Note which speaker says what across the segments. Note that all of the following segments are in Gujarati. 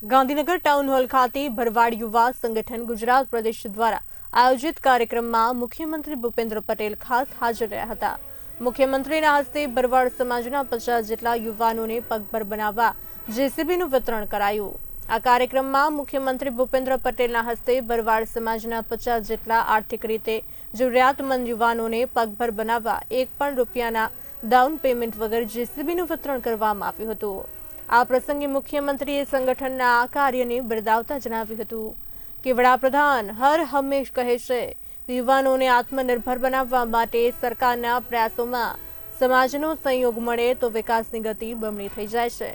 Speaker 1: ગાંધીનગર ટાઉન હોલ ખાતે ભરવાડ યુવા સંગઠન ગુજરાત પ્રદેશ દ્વારા આયોજિત કાર્યક્રમમાં મુખ્યમંત્રી ભૂપેન્દ્ર પટેલ ખાસ હાજર રહ્યા હતા। મુખ્યમંત્રીના હસ્તે ભરવાડ સમાજના 50 જેટલા યુવાનોને પગભર બનાવવા જેસીબીનું વિતરણ કરાયું। આ કાર્યક્રમમાં મુખ્યમંત્રી ભૂપેન્દ્ર પટેલના હસ્તે ભરવાડ સમાજના 50 જેટલા આર્થિક રીતે જરૂરિયાતમંદ યુવાનોને પગભર બનાવવા એક પણ રૂપિયાના ડાઉન પેમેન્ટ વગર જેસીબીનું વિતરણ કરવામાં આવ્યું હતું। આ પ્રસંગે મુખ્યમંત્રીએ સંગઠનના આ કાર્યને બિરદાવતા જણાવ્યું હતું કે વડાપ્રધાન હર હંમેશ કહે છે યુવાનોને આત્મનિર્ભર બનાવવા માટે સરકારના પ્રયાસોમાં સમાજનો સહયોગ મળે તો વિકાસની ગતિ બમણી થઈ જાય છે।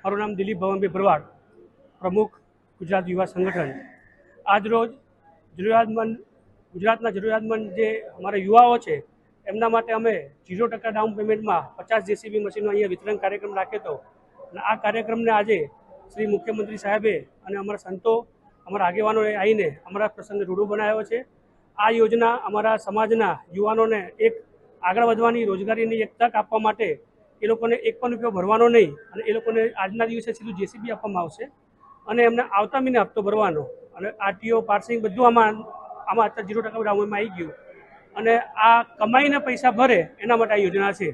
Speaker 2: મારું નામ દિલીપ ભવનભાઈ ભરવાડ, પ્રમુખ ગુજરાત યુવા સંગઠન। આજરોજ ગુજરાતના જરૂરિયાતમંદ જે અમારા યુવાઓ છે એમના માટે અમે 0% ડાઉન પેમેન્ટમાં 50 જેસીબી મશીનો અહીંયા વિતરણ કાર્યક્રમ રાખ્યો હતો। અને આ કાર્યક્રમને આજે શ્રી મુખ્યમંત્રી સાહેબે અને અમારા સંતો, અમારા આગેવાનોએ આવીને અમારા પ્રસંગને રૂડો બનાવ્યો છે। આ યોજના અમારા સમાજના યુવાનોને એક આગળ વધવાની, રોજગારીની એક તક આપવા માટે એ લોકોને એક પણ રૂપિયો ભરવાનો નહીં અને એ લોકોને આજના દિવસે સીધું જેસીબી આપવામાં આવશે અને એમને આવતા મહિને હપ્તો ભરવાનો અને આરટીઓ, પાર્સિંગ બધું આમાં અત્યારે 0% ડાઉનમાં આવી ગયું અને આ કમાઈને પૈસા ભરે એના માટે આ યોજના છે।